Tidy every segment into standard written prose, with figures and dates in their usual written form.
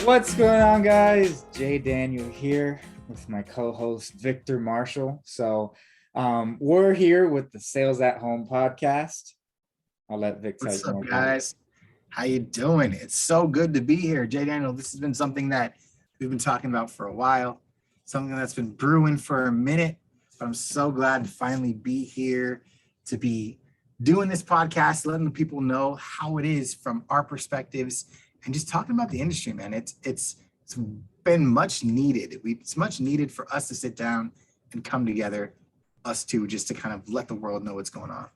What's going on, guys? Jaydaniel here with my co-host Victor Marshall. We're here with the Sales at Home podcast. I'll let Vic tell you What's up, more about it. guys? How you doing? It's so good to be here, Jaydaniel. This has been something that we've been talking about for a while, something that's been brewing for a minute. But I'm so glad to finally be here to be doing this podcast, letting the people know how it is from our perspectives, and just talking about the industry, man. It's been much needed. It's much needed for us to sit down and come together, us two, just to kind of let the world know what's going on.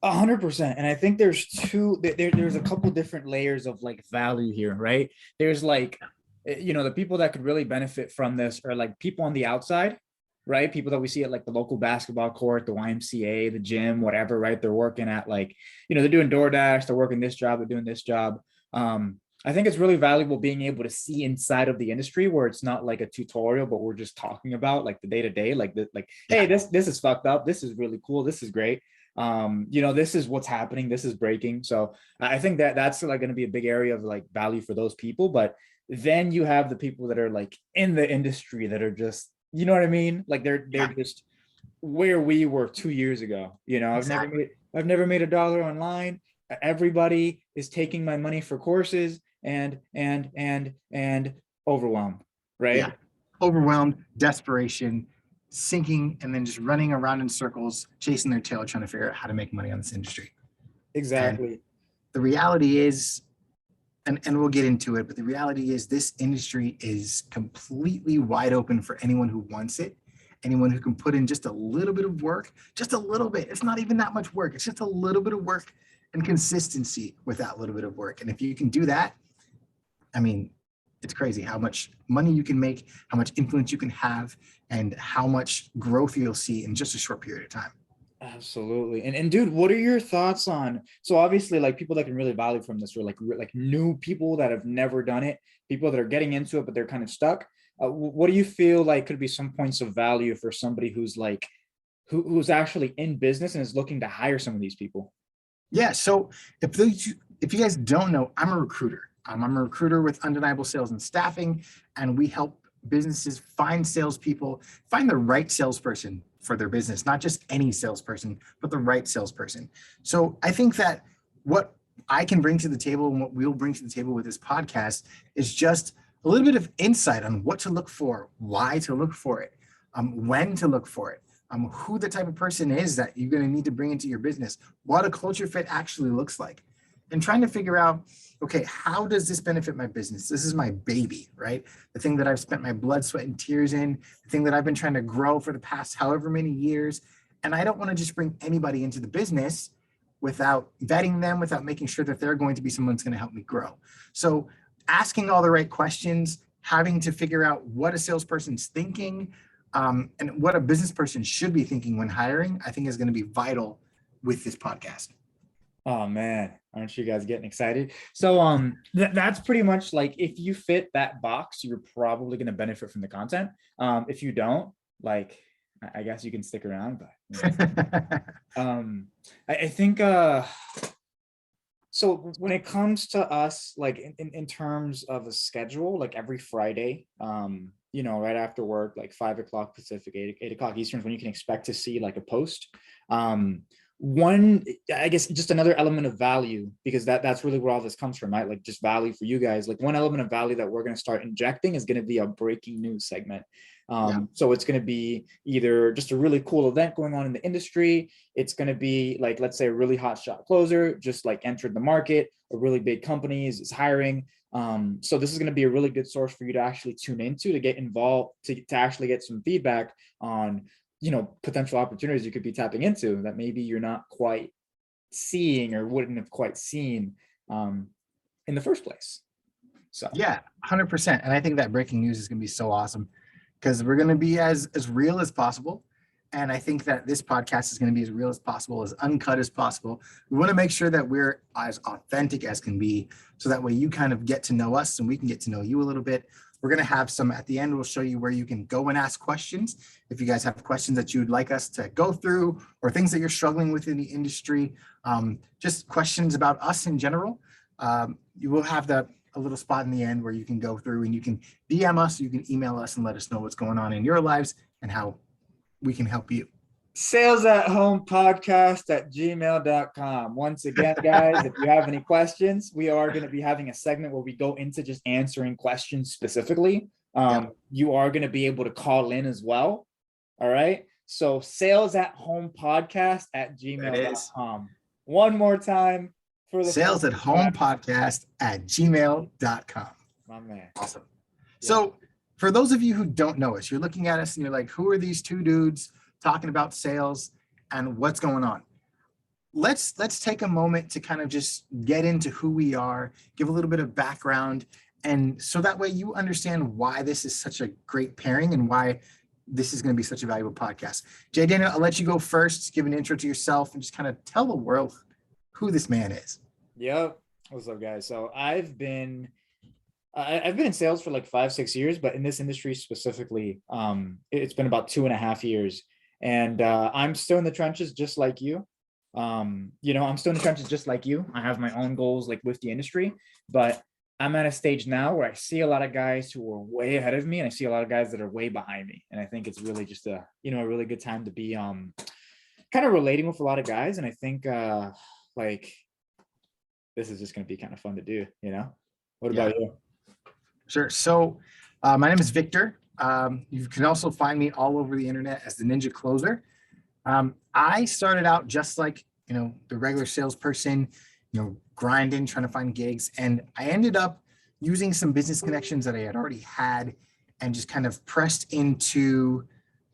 100%. And I think there's there's a couple different layers of like value here, right? There's like, the people that could really benefit from this are like people on the outside, right? People that we see at like the local basketball court, the YMCA, the gym, whatever, right? They're working at like, they're doing DoorDash, they're working this job, they're doing this job. I think it's really valuable being able to see inside of the industry where it's not like a tutorial, but we're just talking about like the day to day, hey, this is fucked up. This is really cool. This is great. This is what's happening. This is breaking. So I think that that's like going to be a big area of like value for those people. But then you have the people that are like in the industry that are just, you know what I mean? Like they're just where we were 2 years ago. Exactly. I've never made $1 online. Everybody is taking my money for courses and overwhelmed, right? Yeah. Overwhelmed, desperation, sinking, and then just running around in circles, chasing their tail, trying to figure out how to make money on this industry. Exactly. And the reality is, and we'll get into it, but the reality is this industry is completely wide open for anyone who wants it, anyone who can put in just a little bit of work, just a little bit. It's not even that much work. It's just a little bit of work and consistency with that little bit of work. And if you can do that, I mean, it's crazy how much money you can make, how much influence you can have, and how much growth you'll see in just a short period of time. Absolutely. And dude, what are your thoughts on, so obviously like people that can really value from this are like new people that have never done it, people that are getting into it, but they're kind of stuck. What do you feel like could be some points of value for somebody who's like, who's actually in business and is looking to hire some of these people? Yeah. So if you guys don't know, I'm a recruiter. I'm a recruiter with Undeniable Sales and Staffing, and we help businesses find salespeople, find the right salesperson for their business, not just any salesperson, but the right salesperson. So I think that what I can bring to the table and what we'll bring to the table with this podcast is just a little bit of insight on what to look for, why to look for it, when to look for it, who the type of person is that you're going to need to bring into your business, what a culture fit actually looks like, and trying to figure out, okay, how does this benefit my business? This is my baby, right? The thing that I've spent my blood, sweat, and tears in, the thing that I've been trying to grow for the past however many years. And I don't want to just bring anybody into the business without vetting them, without making sure that they're going to be someone that's going to help me grow. So asking all the right questions, having to figure out what a salesperson's thinking, and what a business person should be thinking when hiring, I think is going to be vital with this podcast. Oh man, aren't you guys getting excited? So that's pretty much like, if you fit that box, you're probably going to benefit from the content. If you don't, like, I guess you can stick around, but I think so when it comes to us, like in terms of a schedule, like every Friday, right after work, like 5 o'clock Pacific, 8 o'clock Eastern is when you can expect to see like a post. One, I guess just another element of value, because that's really where all this comes from, right? Like just value for you guys. Like one element of value that we're going to start injecting is going to be a breaking news segment. So it's going to be either just a really cool event going on in the industry. It's going to be like, let's say a really hot shot closer, just like entered the market, a really big company is hiring. So this is going to be a really good source for you to actually tune into, to get involved, to actually get some feedback on, potential opportunities you could be tapping into that maybe you're not quite seeing or wouldn't have quite seen in the first place. So yeah, 100%. And I think that breaking news is going to be so awesome because we're going to be as real as possible. And I think that this podcast is going to be as real as possible, as uncut as possible. We want to make sure that we're as authentic as can be, so that way you kind of get to know us and we can get to know you a little bit. We're going to have some at the end. We'll show you where you can go and ask questions. If you guys have questions that you'd like us to go through, or things that you're struggling with in the industry, just questions about us in general, you will have the a little spot in the end where you can go through and you can DM us, you can email us and let us know what's going on in your lives and how we can help you. Salesathomepodcast@gmail.com. Once again, guys, if you have any questions, we are going to be having a segment where we go into just answering questions specifically. You are going to be able to call in as well. All right. So salesathomepodcast@gmail.com. One more time for the salesathomepodcast@gmail.com. My man. Awesome. Yeah. So for those of you who don't know us, you're looking at us and you're like, who are these two dudes talking about sales and what's going on? Let's take a moment to kind of just get into who we are, give a little bit of background, and so that way you understand why this is such a great pairing and why this is going to be such a valuable podcast. Jaydaniel, I'll let you go first, give an intro to yourself and just kind of tell the world who this man is. Yep. What's up, guys? So I've been in sales for like 5-6 years, but in this industry specifically, it's been about 2.5 years. And I'm still in the trenches just like you. I'm still in the trenches just like you. I have my own goals like with the industry, but I'm at a stage now where I see a lot of guys who are way ahead of me and I see a lot of guys that are way behind me. And I think it's really just a really good time to be kind of relating with a lot of guys. And I think like this is just going to be kind of fun to do, What about you? Sure. So my name is Victor. You can also find me all over the internet as the Ninja Closer. I started out just like, the regular salesperson, grinding, trying to find gigs. And I ended up using some business connections that I had already had and just kind of pressed into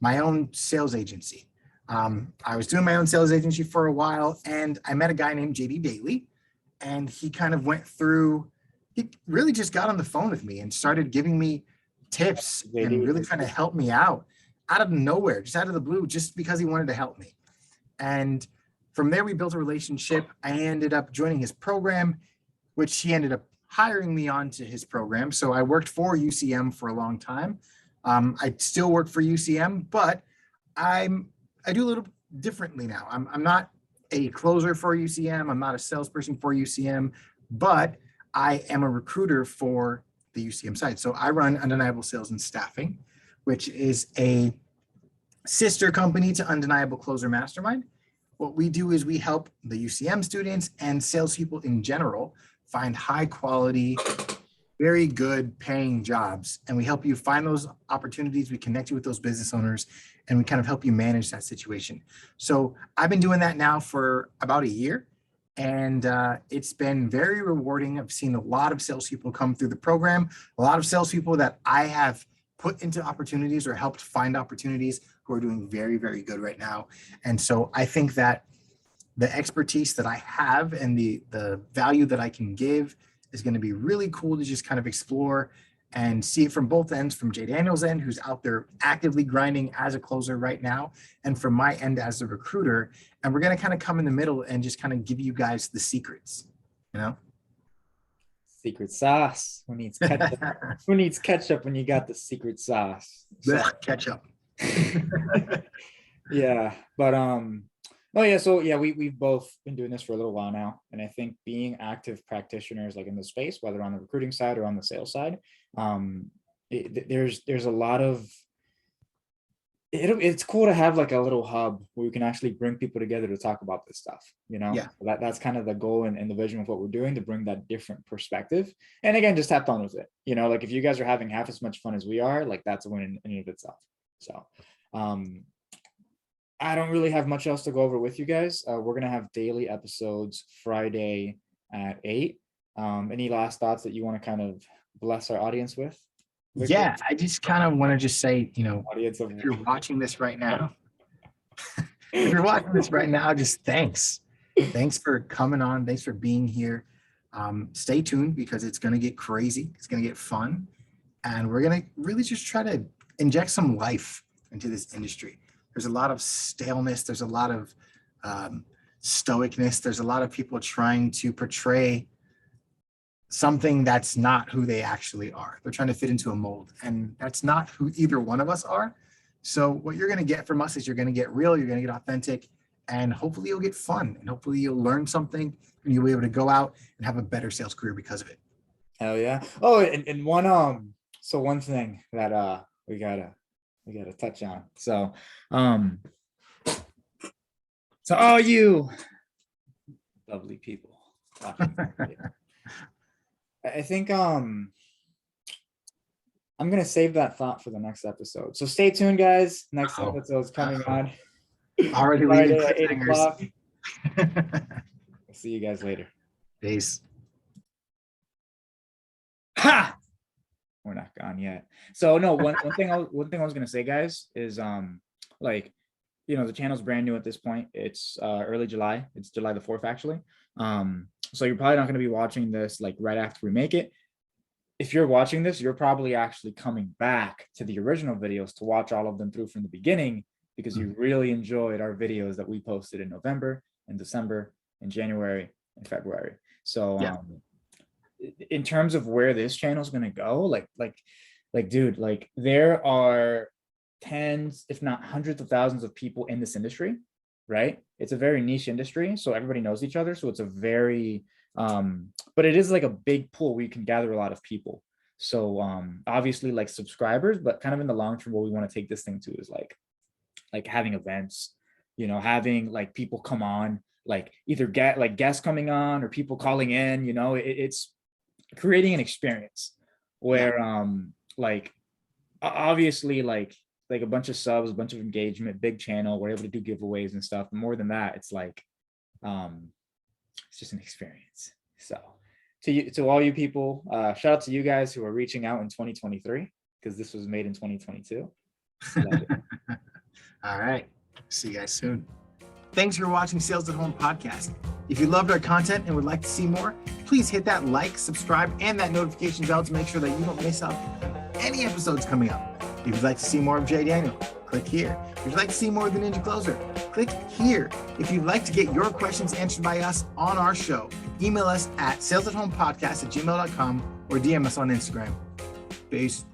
my own sales agency. I was doing my own sales agency for a while and I met a guy named JD Daly and he kind of he really just got on the phone with me and started giving me tips and really trying to help me out of nowhere, just out of the blue, just because he wanted to help me. And from there, we built a relationship. I ended up joining his program, which he ended up hiring me onto his program. So I worked for UCM for a long time. I still work for UCM, but I do a little differently now. I'm not a closer for UCM. I'm not a salesperson for UCM, but I am a recruiter for the UCM side. So I run Undeniable Sales and Staffing, which is a sister company to Undeniable Closer Mastermind. What we do is we help the UCM students and salespeople in general find high quality, very good paying jobs. And we help you find those opportunities. We connect you with those business owners and we kind of help you manage that situation. So I've been doing that now for about a year. And it's been very rewarding. I've seen a lot of salespeople come through the program, a lot of salespeople that I have put into opportunities or helped find opportunities who are doing very, very good right now. And so I think that the expertise that I have and the value that I can give is going to be really cool to just kind of explore and see it from both ends, from Jaydaniel's end, who's out there actively grinding as a closer right now, and from my end as a recruiter. And we're going to kind of come in the middle and just kind of give you guys the secrets, Secret sauce. Who needs ketchup? Who needs ketchup when you got the secret sauce? Ketchup. Yeah, but oh yeah, so yeah, we've both been doing this for a little while now, and I think being active practitioners like in the space, whether on the recruiting side or on the sales side, there's a lot of it's cool to have like a little hub where we can actually bring people together to talk about this stuff, Yeah. That's kind of the goal and the vision of what we're doing, to bring that different perspective. And again, just have fun with it. Like if you guys are having half as much fun as we are, like that's a win in and of itself. So I don't really have much else to go over with you guys. We're going to have daily episodes Friday at 8. Any last thoughts that you want to kind of bless our audience with, Victor? Yeah, I just kind of want to just say, Audience of if you're watching this right now, just thanks. Thanks for coming on. Thanks for being here. Stay tuned because it's going to get crazy. It's going to get fun. And we're going to really just try to inject some life into this industry. There's a lot of staleness. There's a lot of stoicness. There's a lot of people trying to portray something that's not who they actually are. They're trying to fit into a mold, and that's not who either one of us are. So what you're going to get from us is you're going to get real, you're going to get authentic, and hopefully you'll get fun, and hopefully you'll learn something, and you'll be able to go out and have a better sales career because of it. Hell yeah. Oh, and one thing that we gotta touch on. So to all you lovely people watching, I think I'm gonna save that thought for the next episode. So stay tuned, guys. Next episode is coming on Already Friday leaving at 8 o'clock. cliffhangers. I'll see you guys later. Peace. Ha! We're not gone yet. So no, one thing I was gonna say, guys, is like, you know, the channel's brand new at this point. It's early July. It's July the 4th, actually. So you're probably not gonna be watching this like right after we make it. If you're watching this, you're probably actually coming back to the original videos to watch all of them through from the beginning, because you really enjoyed our videos that we posted in November and December and January and February. So in terms of where this channel is going to go, like, dude, like there are tens, if not hundreds of thousands of people in this industry, right? It's a very niche industry, so everybody knows each other. So it's a very, but it is like a big pool where you can gather a lot of people. So obviously like subscribers, but kind of in the long term, what we want to take this thing to is like having events, you know, having like people come on, like either get like guests coming on or people calling in, you know, it's creating an experience where like obviously like a bunch of subs, a bunch of engagement, big channel, we're able to do giveaways and stuff. More than that, it's like it's just an experience. So to all you people, shout out to you guys who are reaching out in 2023, because this was made in 2022. All right. See you guys soon. Thanks for watching Sales at Home podcast. If you loved our content and would like to see more, please hit that like, subscribe, and that notification bell to make sure that you don't miss out on any episodes coming up. If you'd like to see more of Jaydaniel, click here. If you'd like to see more of the Ninja Closer, click here. If you'd like to get your questions answered by us on our show, email us at salesathomepodcast@gmail.com or DM us on Instagram. Peace.